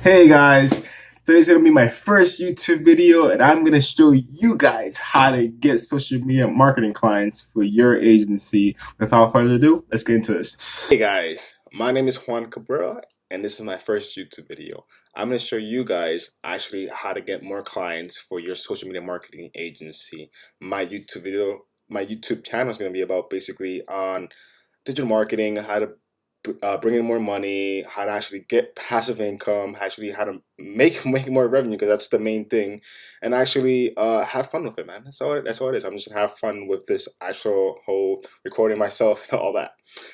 Hey guys, today's gonna be my first YouTube video and I'm gonna show you guys how to get social media marketing clients for your agency. Without further ado, let's get into this. Hey guys, my name is Juan Cabrera and this is my first YouTube video. I'm going to show you guys actually how to get more clients for your social media marketing agency. My YouTube channel is going to be about basically on digital marketing, how to bring in more money, how to actually get passive income, actually how to make more revenue because that's the main thing, and actually have fun with it, man. That's all it is. I'm just gonna have fun with this actual whole recording myself and all that.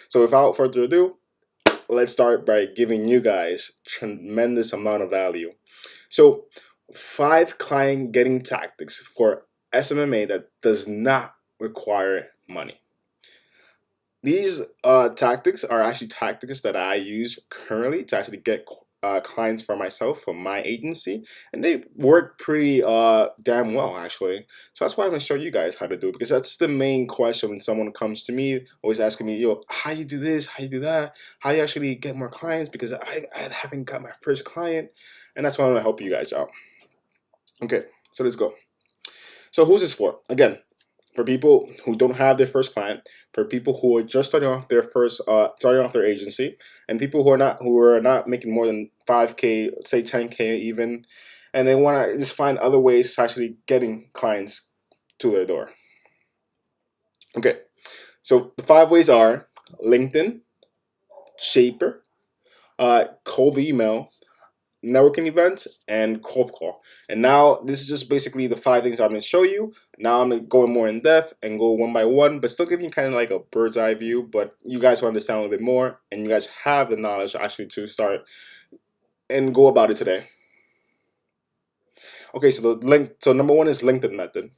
So without further ado, let's start by giving you guys tremendous amount of value. So 5 client getting tactics for SMMA that does not require money. These tactics are actually tactics that I use currently to actually get clients for myself for my agency, and they work pretty damn well actually. So that's why I'm gonna show you guys how to do it, because that's the main question when someone comes to me, always asking me, yo, how you do this, how you do that, how you actually get more clients, because I haven't got my first client, and that's why I'm gonna help you guys out. Okay, so let's go. So who's this for? Again, for people who don't have their first client, for people who are just starting off their agency, and people who are not making more than 5K, let's say 10K even, and they want to just find other ways to actually getting clients to their door. Okay, so the 5 ways are LinkedIn, Shaper, cold email, networking events, and cold call. And now this is just basically the 5 things I'm going to show you. Now I'm going to go more in depth and go one by one, but still giving you kind of like a bird's eye view, but you guys will understand a little bit more and you guys have the knowledge actually to start and go about it today. Okay, so number one is LinkedIn method.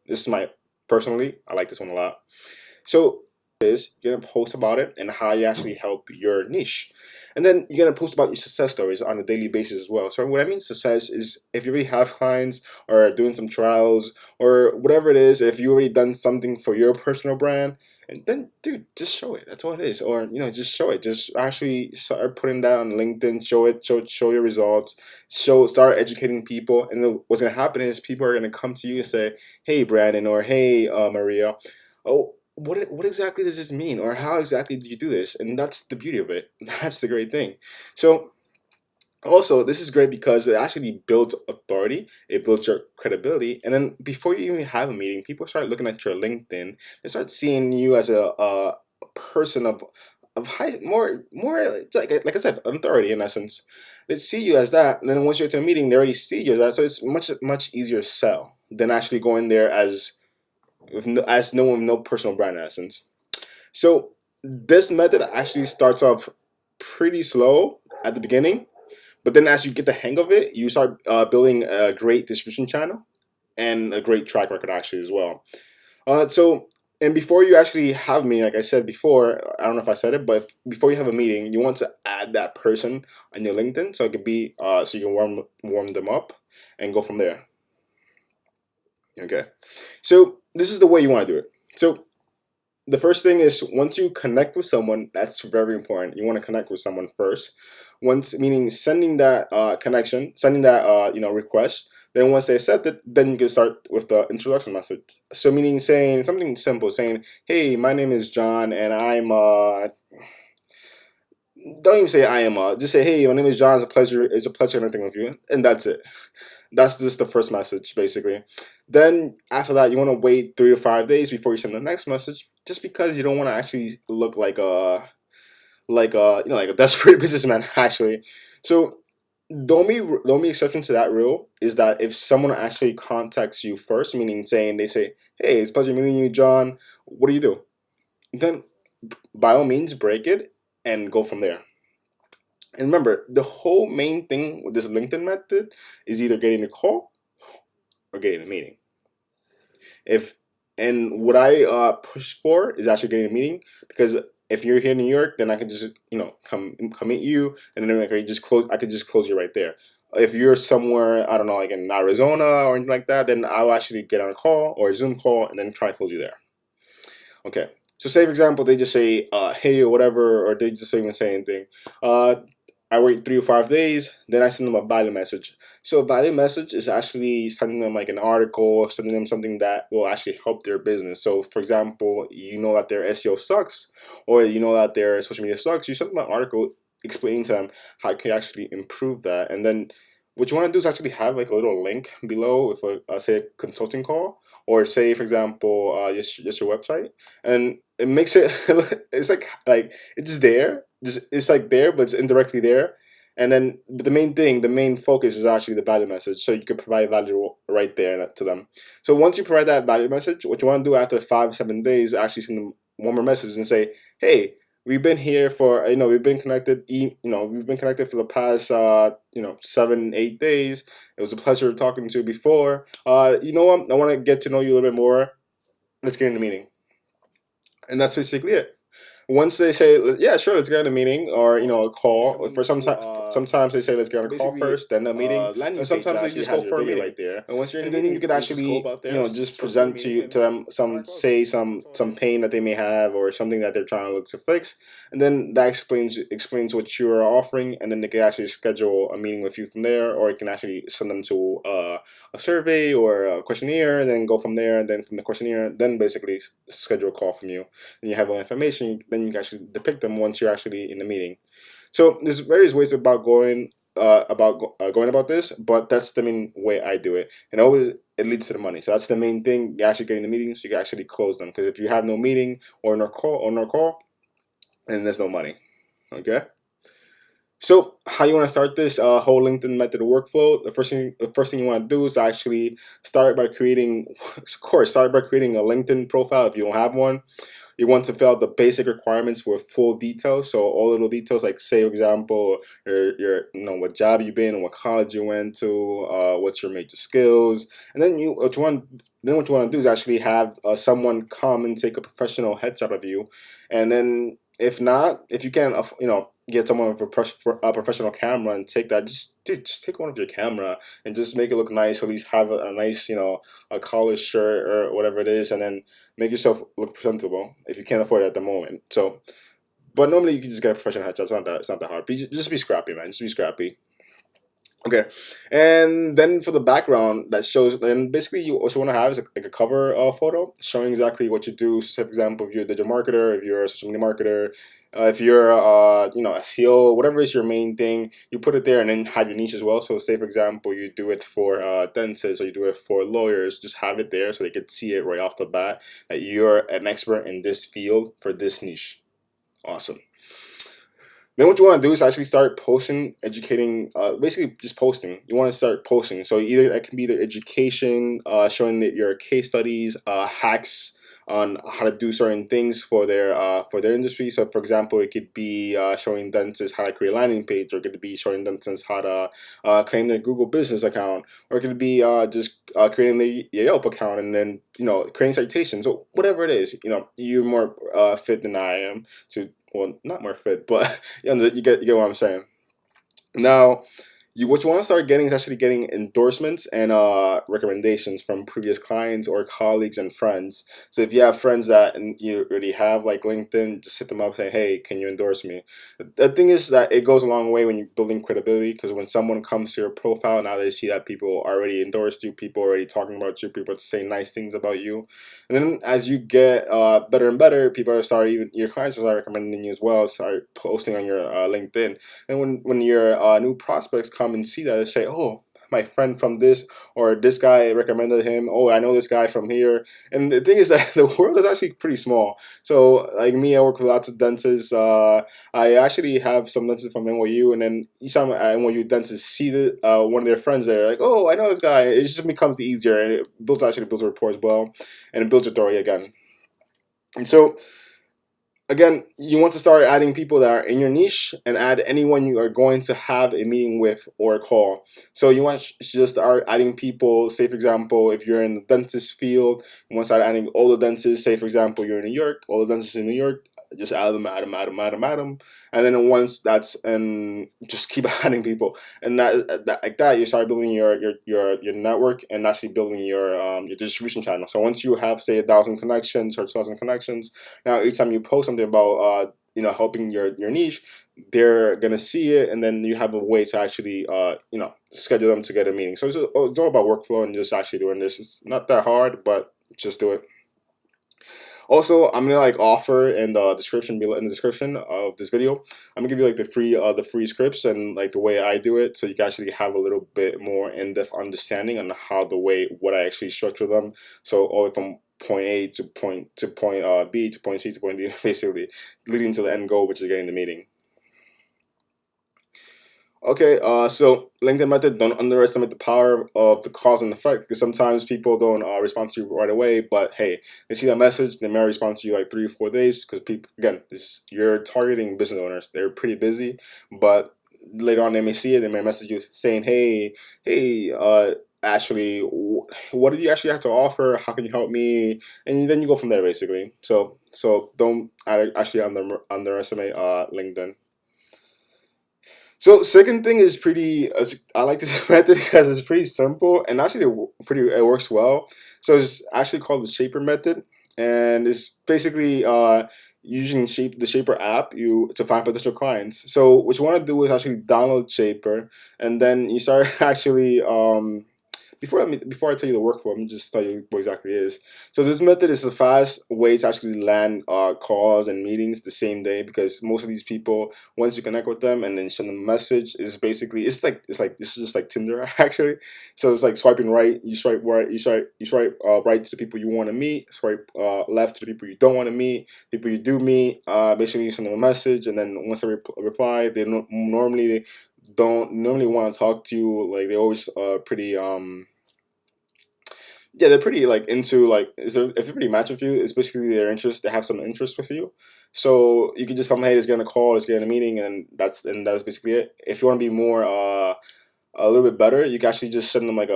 This is I like this one a lot. So you're gonna post about it and how you actually help your niche, and then you're gonna post about your success stories on a daily basis as well. So what I mean success is if you already have clients or doing some trials or whatever it is, if you already done something for your personal brand, and then dude, just show it. That's all it is. Or just show it. Just actually start putting that on LinkedIn. Show your results. Start educating people, and then what's gonna happen is people are gonna come to you and say, hey Brandon, or hey Maria, oh, what exactly does this mean, or how exactly do you do this? And that's the beauty of it. That's the great thing. So also, this is great because it actually builds authority, it builds your credibility, and then before you even have a meeting, people start looking at your LinkedIn. They start seeing you as a person of high, more like I said, an authority in essence. They see you as that, and then once you're to a meeting, they already see you as that. So it's much easier to sell than actually going there as no one, no personal brand in essence. So this method actually starts off pretty slow at the beginning, but then as you get the hang of it, you start building a great distribution channel and a great track record actually as well. So and before you actually have a meeting, like I said before, I don't know if I said it, but before you have a meeting, you want to add that person on your LinkedIn so it could be so you can warm them up and go from there. Okay, so this is the way you want to do it. So the first thing is, once you connect with someone, that's very important. You want to connect with someone first. Once, meaning sending that connection, sending that request. Then once they accept it, then you can start with the introduction message. So meaning saying something simple, saying, "Hey, my name is John, and I'm don't even say I am just say, hey, my name is John. It's a pleasure connecting with you," and that's it. That's just the first message, basically. Then after that, you want to wait 3 to 5 days before you send the next message, just because you don't want to actually look like a desperate businessman, actually. So the only exception to that rule is that if someone actually contacts you first, meaning saying they say, "Hey, it's a pleasure meeting you, John. What do you do?" Then by all means break it and go from there. And remember, the whole main thing with this LinkedIn method is either getting a call or getting a meeting. If and what I push for is actually getting a meeting, because if you're here in New York, then I can just come meet you, and then I could just close you right there. If you're somewhere, I don't know, like in Arizona or anything like that, then I'll actually get on a call or a Zoom call and then try to close you there. Okay. So say for example they just say hey or whatever, or they just don't even say anything. I wait 3 to 5 days, then I send them a value message. So a value message is actually sending them like an article, sending them something that will actually help their business. So for example, you know that their SEO sucks, or you know that their social media sucks, you send them an article explaining to them how you can actually improve that. And then what you want to do is actually have like a little link below with a say a consulting call, or say for example just your website, and it makes it it's like it's there, just it's like there, but it's indirectly there. And then the main thing, the main focus is actually the value message, so you can provide value right there to them. So once you provide that value message, what you want to do after 5 to 7 days, actually send them one more message and say, hey, we've been here for, we've been connected, we've been connected for the past 7 8 days. It was a pleasure talking to you before. You know what, I want to get to know you a little bit more. Let's get in the meeting. And that's basically it. Once they say, yeah, sure, let's get in a meeting, or a call. For sometimes they say let's get on a call first, then a meeting. And sometimes they just go for a meeting right there. And once you're in a meeting, you could actually just present to them some pain that they may have, or something that they're trying to look to fix, and then that explains what you are offering, and then they can actually schedule a meeting with you from there, or you can actually send them to a survey or a questionnaire, and then go from there, and then from the questionnaire, then basically schedule a call from you. And you have all the information, then you can actually depict them once you're actually in the meeting. So there's various ways about going about this, but that's the main way I do it, and always it leads to the money. So that's the main thing. You actually getting the meetings, you can actually close them, because if you have no meeting or no call, then there's no money. Okay. So how you want to start this whole LinkedIn method workflow? The first thing you want to do is actually start by creating, of course, start by creating a LinkedIn profile if you don't have one. You want to fill out the basic requirements with full details. So all little details, like say, for example, your what job you've been, what college you went to, what's your major skills, and then what you want to do is actually have someone come and take a professional headshot of you, and then if not, if you can, get someone with a professional camera and take that, just take one of your camera and just make it look nice. At least have a nice, a college shirt or whatever it is, and then make yourself look presentable if you can't afford it at the moment. So, but normally you can just get a professional headshot. It's not that hard. But just be scrappy, man. Just be scrappy. Okay, and then for the background that shows, then basically you also want to have is like a cover photo showing exactly what you do. So, for example, if you're a digital marketer, if you're a social media marketer, if you're a SEO, whatever is your main thing, you put it there, and then have your niche as well. So, say for example, you do it for dentists, or you do it for lawyers, just have it there so they could see it right off the bat that you're an expert in this field for this niche. Awesome. Then what you want to do is actually start posting, educating, basically just posting. You want to start posting. So either that can be their education, showing that your case studies, hacks on how to do certain things for their industry. So for example, it could be showing dentists how to create a landing page, or it could be showing dentists how to claim their Google business account, or it could be just creating the Yelp account, and then creating citations. So whatever it is, you're more fit than I am. So, well, not more fit, but you get what I'm saying. Now, what you want to start getting is actually getting endorsements and recommendations from previous clients or colleagues and friends. So if you have friends that you already have like LinkedIn, just hit them up saying, hey, can you endorse me? The thing is that it goes a long way when you're building credibility, because when someone comes to your profile, now they see that people already endorsed you, people already talking about you, people saying nice things about you. And then as you get better and better, your clients will start recommending you as well, start posting on your LinkedIn. And when your new prospects come and see that, they say, oh, my friend from this, or this guy recommended him, oh, I know this guy from here. And the thing is that the world is actually pretty small. So like me, I work with lots of dentists. I actually have some dentists from NYU, and then each time NYU dentists see one of their friends there, like, oh, I know this guy, it just becomes easier, and it builds a rapport as well, and it builds authority again. And so again, you want to start adding people that are in your niche, and add anyone you are going to have a meeting with or a call. So you want to just start adding people. Say for example, if you're in the dentist field, you want to start adding all the dentists. Say for example, you're in New York, all the dentists in New York, just add them, and then once that's, and just keep adding people, and like that, you start building your network, and actually building your distribution channel. So once you have, say, 1,000 connections or 2,000 connections, now each time you post something about helping your niche, they're gonna see it, and then you have a way to actually schedule them to get a meeting. So it's all about workflow and just actually doing this. It's not that hard, but just do it. Also, I'm gonna like offer in the description below, in the description of this video, I'm gonna give you like the free scripts and like the way I do it, so you can actually have a little bit more in-depth understanding on how what I actually structure them. So all the way from point A to point B to point C to point D, basically leading to the end goal, which is getting the meeting. Okay, so LinkedIn method, don't underestimate the power of the cause and effect, because sometimes people don't respond to you right away, but hey, they see that message, they may respond to you like 3 or 4 days, because people, again, you're targeting business owners. They're pretty busy, but later on they may see it, they may message you saying, hey, actually, what do you actually have to offer? How can you help me? And then you go from there, basically. So don't actually underestimate LinkedIn. So second thing is I like this method because it's pretty simple and actually it works well. So it's actually called the Shaper method, and it's basically using the Shaper app to find potential clients. So what you want to do is actually download Shaper, and then you start actually before I tell you the workflow, let me just tell you what exactly it is. So this method is a fast way to actually land calls and meetings the same day, because most of these people, once you connect with them and then send them a message, is basically it's like this is just like Tinder actually. So it's like swiping right, you swipe right, you swipe right to the people you want to meet, swipe left to the people you don't want to meet, people you do meet. Basically, you send them a message, and then once they reply, they don't normally want to talk to you. Like they always pretty yeah, they're pretty like into like if they're pretty match with you, it's basically their interest. They have some interest with you, so you can just tell them, hey, let's get in a call, let's get in a meeting, and that's basically it. If you want to be more a little bit better, you can actually just send them like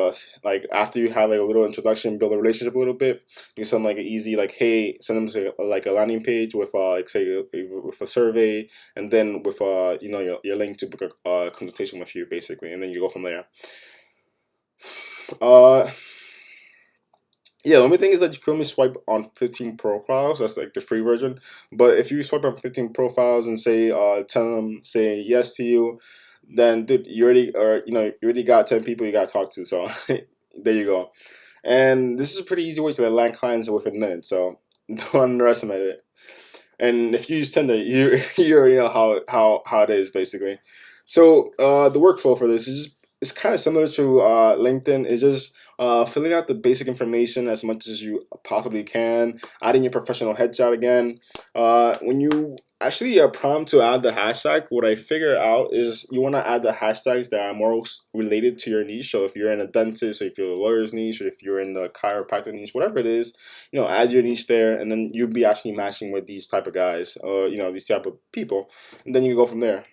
after you have like a little introduction, build a relationship a little bit. You can send them like an easy like, hey, send them to like a landing page with like say with a survey, and then with your link to book a consultation with you, basically, and then you go from there. Uh, Yeah, the only thing is that you can only swipe on 15 profiles. That's like the free version. But if you swipe on 15 profiles and say, tell them, say yes to you, then dude, you already got 10 people you got to talk to. So there you go. And this is a pretty easy way to land clients within minutes. So don't underestimate it. And if you use Tinder, you already know how it is, basically. So the workflow for this is it's kind of similar to LinkedIn. It's just filling out the basic information as much as you possibly can, adding your professional headshot again. When you actually prompt to add the hashtag, what I figure out is you want to add the hashtags that are most related to your niche. So if you're in a dentist, or if you're a lawyer's niche, or if you're in the chiropractor niche, whatever it is, add your niche there, and then you'll be actually matching with these type of guys, or these type of people, and then you go from there.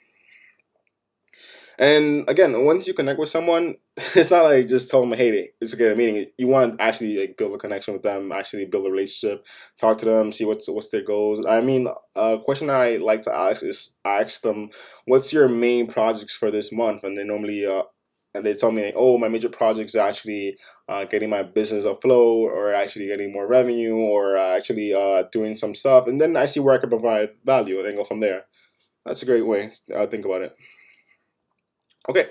And again, once you connect with someone, it's not like just tell them, hey, it's a good meeting. You want to actually like build a connection with them, actually build a relationship, talk to them, see what's their goals. I mean, a question I like to ask is ask them, what's your main projects for this month? And they normally and they tell me, like, oh, my major projects are actually getting my business afloat, or actually getting more revenue, or actually doing some stuff. And then I see where I can provide value, and then go from there. That's a great way to think about it. Okay,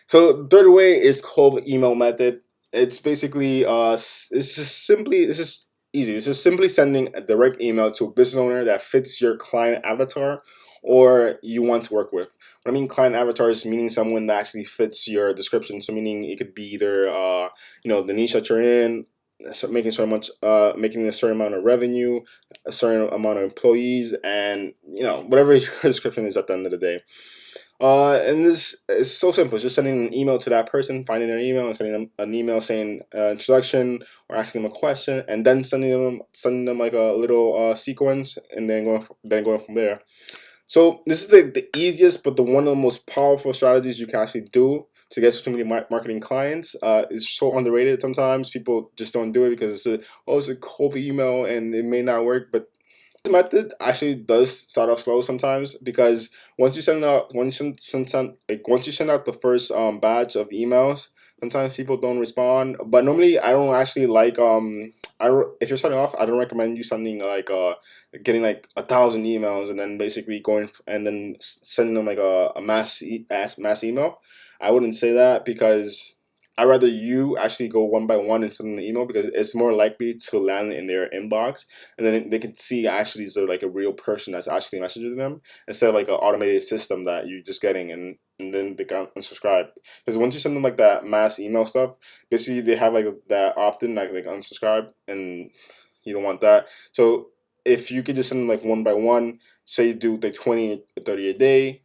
so the third way is called the email method. It's basically it's just easy. It's just simply sending a direct email to a business owner that fits your client avatar or you want to work with. What I mean client avatar is meaning someone that actually fits your description. So meaning it could be either the niche that you're in, so making a certain amount of revenue, a certain amount of employees, and whatever your description is at the end of the day. And this is so simple. It's just sending an email to that person, finding their email, and sending them an email saying introduction, or asking them a question, and then sending them like a little sequence, and then going from there. So this is the easiest, but one of the most powerful strategies you can actually do to get so many marketing clients. It's so underrated sometimes. People just don't do it because it's a cold email and it may not work, but this method actually does start off slow sometimes, because once you send out once you send out the first batch of emails, sometimes people don't respond. But normally I don't actually like if you're starting off, I don't recommend you sending like getting like 1,000 emails and then basically going and then sending them like a mass email. I wouldn't say that, because I'd rather you actually go one by one and send them an email, because it's more likely to land in their inbox, and then they can see actually is there like a real person that's actually messaging them, instead of like an automated system that you're just getting, and then they can unsubscribe. Because once you send them like that mass email stuff, basically they have like that opt-in, like unsubscribe, and you don't want that. So if you could just send them like one by one, say you do like 20 or 30 a day,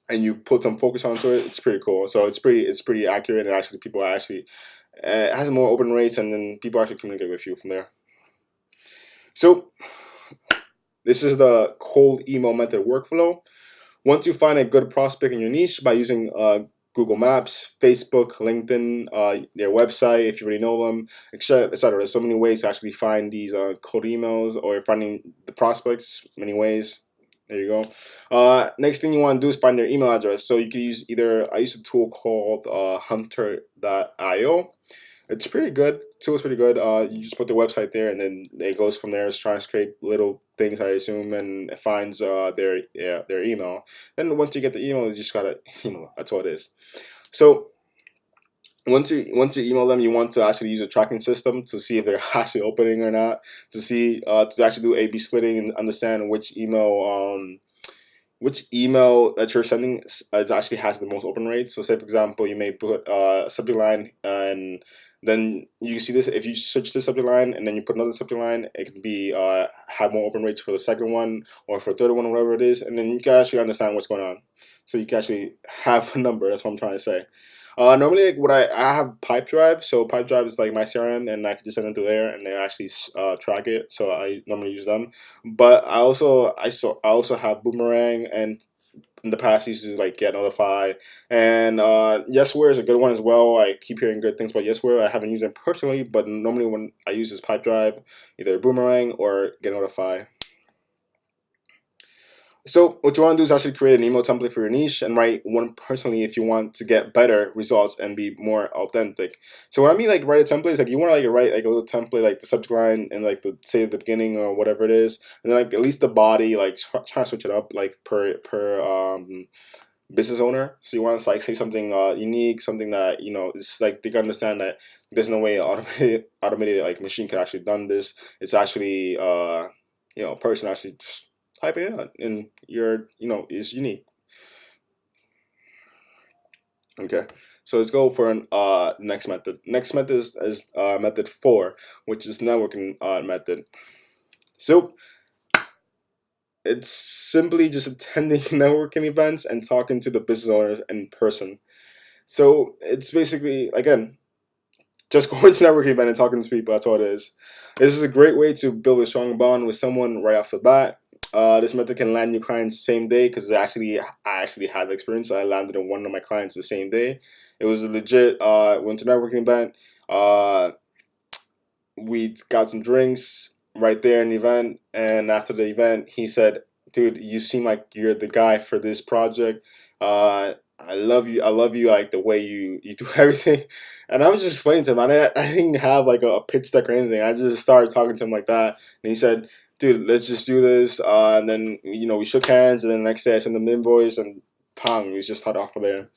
and you put some focus onto it, it's pretty cool. So it's pretty accurate, and actually people are actually it has more open rates, and then people actually communicate with you from there. So this is the cold email method workflow. Once you find a good prospect in your niche by using Google Maps, Facebook, LinkedIn, their website, if you already know them, etc., etc. There's so many ways to actually find these cold emails, or finding the prospects. Many ways. There you go. Next thing you want to do is find their email address. So you can use I use a tool called Hunter.io. It's pretty good. The tool is pretty good. You just put the website there, and then it goes from there. It's trying to scrape little things, I assume, and it finds their email. Then once you get the email, you just gotta email. That's all it is. So once you email them, you want to actually use a tracking system to see if they're actually opening or not. To see to actually do A/B splitting and understand which email that you're sending actually has the most open rates. So say for example, you may put a subject line, and then you see this, if you search the subject line and then you put another subject line, it can be have more open rates for the second one or for the third one, or whatever it is, and then you can actually understand what's going on. So you can actually have a number. That's what I'm trying to say. Normally, like I have Pipedrive, so Pipedrive is like my CRM, and I can just send it to there, and they actually track it. So I normally use them, but I also have Boomerang, and in the past used to like Get Notify, and Yesware is a good one as well. I keep hearing good things about Yesware. I haven't used it personally, but normally when I use this Pipedrive, either Boomerang or Get Notify. So what you want to do is actually create an email template for your niche and write one personally if you want to get better results and be more authentic. So when I mean like write a template, it's like you want to like write like a little template, like the subject line and like the say at the beginning or whatever it is, and then like at least the body, like try to switch it up like per business owner. So you want to like say something unique, something that it's like they can understand that there's no way automated like machine could actually done this. It's actually a person actually just typing it out, and it's unique. Okay, so let's go for an next method. Next method is method 4, which is networking method. So it's simply just attending networking events and talking to the business owners in person. So it's basically, again, just going to networking event and talking to people. That's all it is. This is a great way to build a strong bond with someone right off the bat. This method can land new clients same day, because I actually had the experience. I landed on one of my clients the same day. It was legit. Went to networking event. We got some drinks right there in the event, and after the event, he said, "Dude, you seem like you're the guy for this project. I love you. I love you, like the way you do everything." And I was just explaining to him. I didn't have like a pitch deck or anything. I just started talking to him like that, and he said, "Dude, let's just do this." And then we shook hands, and then the next day I sent him the invoice, and pong, we just started off from there.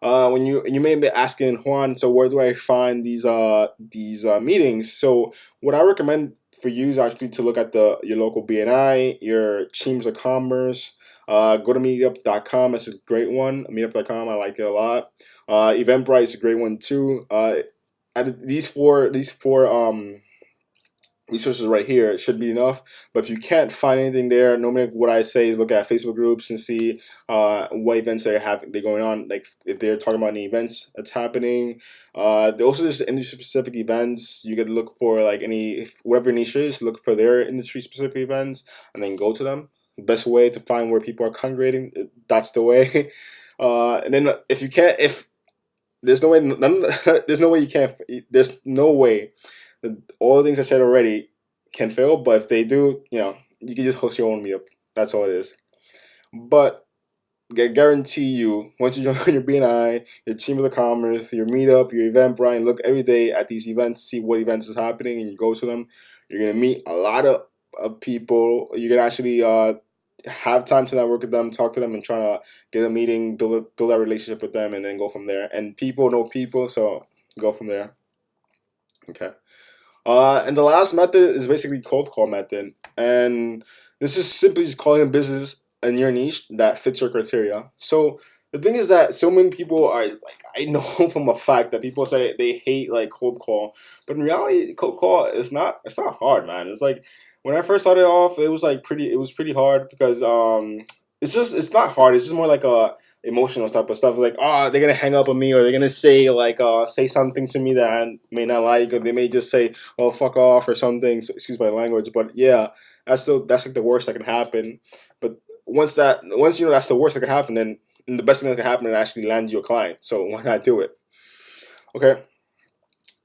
When you may be asking, Juan, so where do I find these meetings? So what I recommend for you is actually to look at your local BNI, your chambers of commerce. Go to meetup.com. It's a great one. Meetup.com, I like it a lot. Eventbrite is a great one too. These four resources right here should be enough. But if you can't find anything there, normally what I say is look at Facebook groups and see what events they're going on. Like if they're talking about any events that's happening. They also just industry specific events. You could look for like whatever niche is, look for their industry specific events and then go to them. The best way to find where people are congregating, that's the way. And then if there's no way, there's no way you can't. There's no way all the things I said already can fail, but if they do, you can just host your own meetup. That's all it is. But guarantee you, once you join your BNI, your Chamber of Commerce, your meetup, your Eventbrite, look every day at these events, see what events is happening, and you go to them. You're gonna meet a lot of people. You can actually have time to network with them, talk to them, and try to get a meeting, build that relationship with them, and then go from there. And people know people, so go from there. Okay. And the last method is basically cold call method, and this is simply just calling a business in your niche that fits your criteria. So the thing is that so many people are like, I know from a fact that people say they hate like cold call, but in reality, cold call is not. It's not hard, man. It's like when I first started off, it was like pretty. It was pretty hard because it's not hard. It's just more like a emotional type of stuff. Like, oh, they're gonna hang up on me, or they're gonna say like say something to me that I may not like, or they may just say, "Oh, fuck off" or something. So, excuse my language, but yeah, that's like the worst that can happen. But once you know that's the worst that can happen, then the best thing that can happen is actually land you a client. So why not do it? Okay.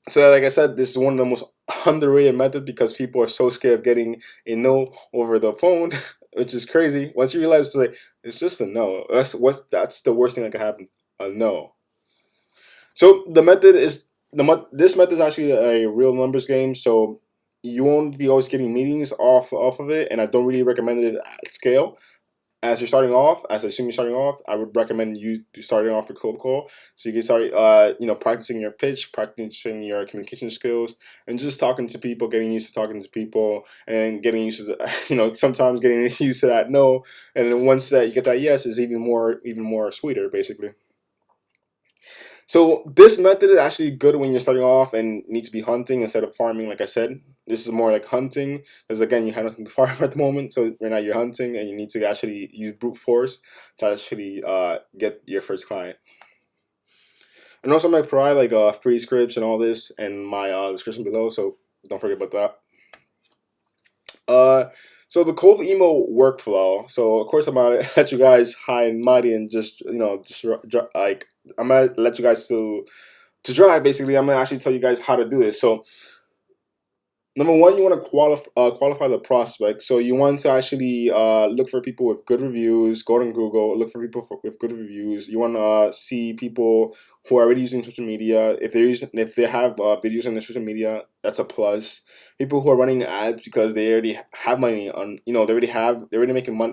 So like I said, this is one of the most underrated methods because people are so scared of getting a no over the phone, which is crazy. Once you realize it's like it's just a no. That's the worst thing that can happen. A no. So the method is this method is actually a real numbers game. So you won't be always getting meetings off of it, and I don't really recommend it at scale. As you're starting off, as I assume you're starting off, I would recommend you starting off with cold call, so you can start, practicing your pitch, practicing your communication skills, and just talking to people, getting used to talking to people, and getting used to, sometimes getting used to that no, and then once that you get that yes, is even more sweeter, basically. So this method is actually good when you're starting off and need to be hunting instead of farming. Like I said, this is more like hunting because again you have nothing to farm at the moment. So right now you're hunting and you need to actually use brute force to actually get your first client. And also I'm gonna provide like free scripts and all this in my description below. So don't forget about that. Uh, so the cold email workflow. So of course I'm gonna let you guys high and mighty and just like I'm gonna let you guys to drive. Basically, I'm gonna actually tell you guys how to do this. So number one, you want to qualify the prospect. So you want to actually look for people with good reviews. Go on Google, look for people with good reviews. You want to see people who are already using social media. If they have videos on their social media, that's a plus. People who are running ads because they already have money on. They're already making money.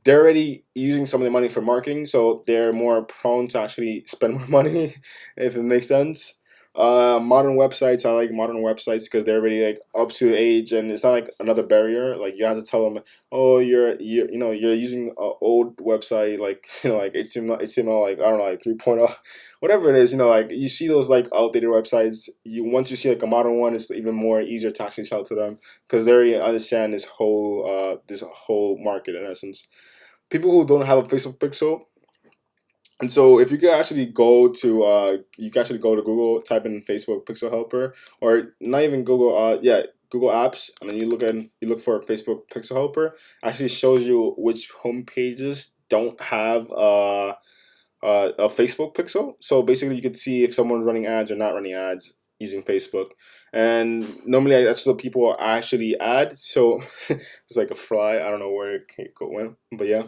They're already using some of the money for marketing, so they're more prone to actually spend more money, if it makes sense. Modern websites, I like modern websites because they're already like up to age, and it's not like another barrier. Like you have to tell them, oh, you're using an old website, like like HTML, like I don't know, like 3.0, whatever it is. Like you see those like outdated websites. Once you see like a modern one, it's even more easier to actually sell to them because they already understand this whole market in essence. People who don't have a Facebook pixel. And so if you could actually go to Google, type in Facebook Pixel Helper, or not even Google, Google Apps, and then you look for Facebook Pixel Helper. Actually shows you which home pages don't have a Facebook pixel. So basically, you could see if someone's running ads or not running ads using Facebook. And normally, that's what people actually add. So it's like a fly. I don't know where it can go in, but yeah.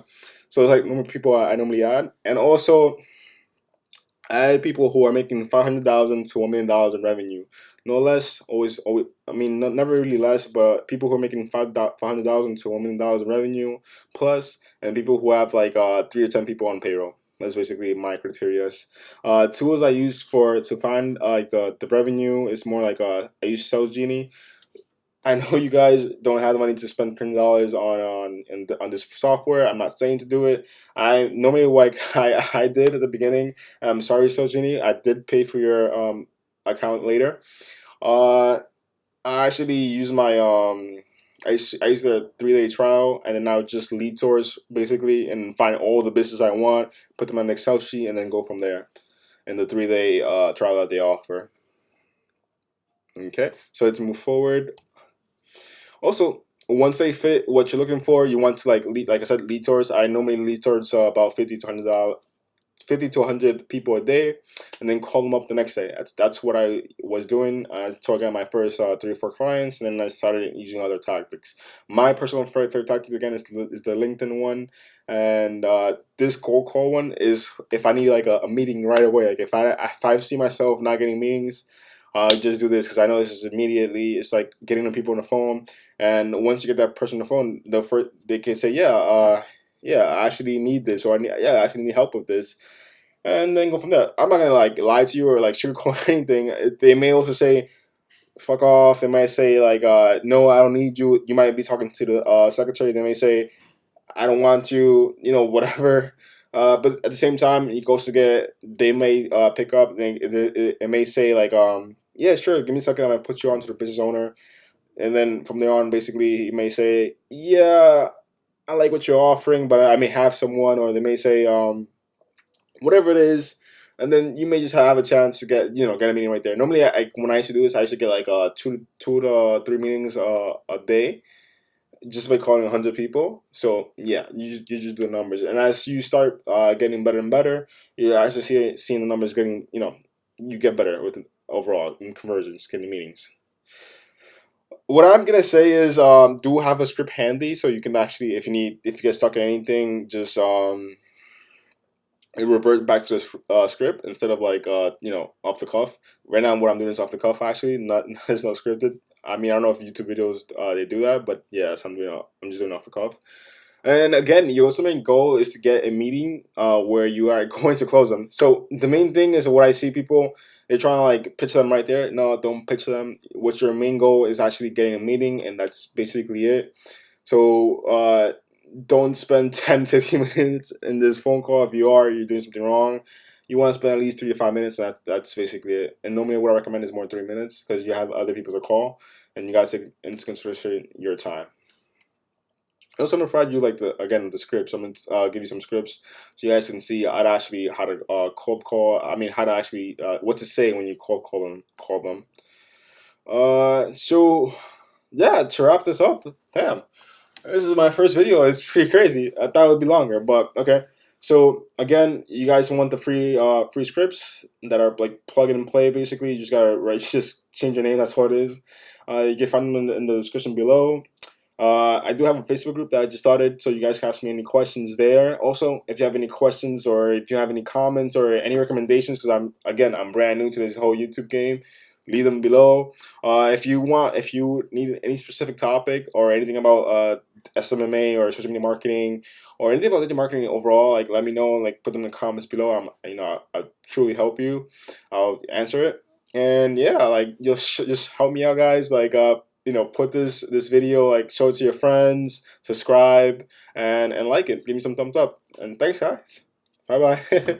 So it's like normal people I normally add, and also add people who are making $500,000 to $1 million in revenue, no less. Always. I mean, never really less, but people who are making $500,000 to $1 million in revenue plus, and people who have like 3 to 10 people on payroll. That's basically my criteria. Tools I use to find like the revenue is more like I use Sales Genie. I know you guys don't have the money to spend $20 on this software. I'm not saying to do it. I normally like I did at the beginning. I'm sorry, Sojini. I did pay for your account later. Uh, I actually use my I used a 3-day trial, and then I would just lead source basically and find all the business I want, put them on an Excel sheet, and then go from there in the 3-day trial that they offer. Okay, so let's move forward. Also, once they fit what you're looking for, you want to like I said, lead towards. I normally lead towards about $50 to $100. 50 to 100 people a day, and then call them up the next day. That's what I was doing. So I got my first 3 or 4 clients, and then I started using other tactics. My personal favorite tactic again is the LinkedIn one, and this cold call one is if I need like a meeting right away. Like if I see myself not getting meetings, just do this because I know this is immediately. It's like getting the people on the phone, and once you get that person on the phone, they can say, yeah, I actually need this, or I actually need help with this, and then go from there. I'm not gonna like lie to you or like sugarcoat anything. They may also say fuck off. They might say like no, I don't need you. You might be talking to the secretary. They may say I don't want you, whatever. But at the same time, it goes to get. They may pick up. It may say like yeah, sure, give me a second. I'm gonna put you on to the business owner, and then from there on, basically, he may say, yeah, I like what you're offering, but I may have someone, or they may say whatever it is, and then you may just have a chance to get a meeting right there. Normally, when I used to do this, I used to get like two to three meetings a day just by calling 100 people. So yeah, you just do the numbers, and as you start getting better and better, you actually seeing the numbers getting you get better with overall in conversions, getting meetings. What I'm gonna say is do have a script handy so you can actually if you get stuck in anything, just revert back to the script instead of like off the cuff. Right now, what I'm doing is off the cuff. Actually, not it's not scripted. I mean, I don't know if YouTube videos they do that, but yeah, so I'm just doing off the cuff. And again, your ultimate goal is to get a meeting where you are going to close them. So the main thing is what I see people, they're trying to like pitch them right there. No, don't pitch them. What your main goal is actually getting a meeting, and that's basically it. So don't spend 10, 15 minutes in this phone call. If you're doing something wrong. You want to spend at least 3 to 5 minutes. That's basically it. And normally, what I recommend is more than 3 minutes because you have other people to call, and you got to take into consideration your time. Also, I'm gonna provide you like the scripts. I'm gonna give you some scripts so you guys can see how to cold call. I mean, how to actually what to say when you cold call them. So yeah, to wrap this up, damn, this is my first video. It's pretty crazy. I thought it would be longer, but okay. So again, you guys want the free scripts that are like plug and play. Basically, you just gotta just change your name. That's what it is. You can find them in the description below. I do have a Facebook group that I just started, so you guys can ask me any questions there. Also, if you have any questions or if you have any comments or any recommendations, because I'm brand new to this whole YouTube game, leave them below. If you need any specific topic or anything about SMMA or social media marketing or anything about digital marketing overall, like let me know and like put them in the comments below. I'll truly help you. I'll answer it. And yeah, like just help me out, guys. Like put this video, like show it to your friends, subscribe, and like it. Give me some thumbs up. And thanks, guys. Bye bye.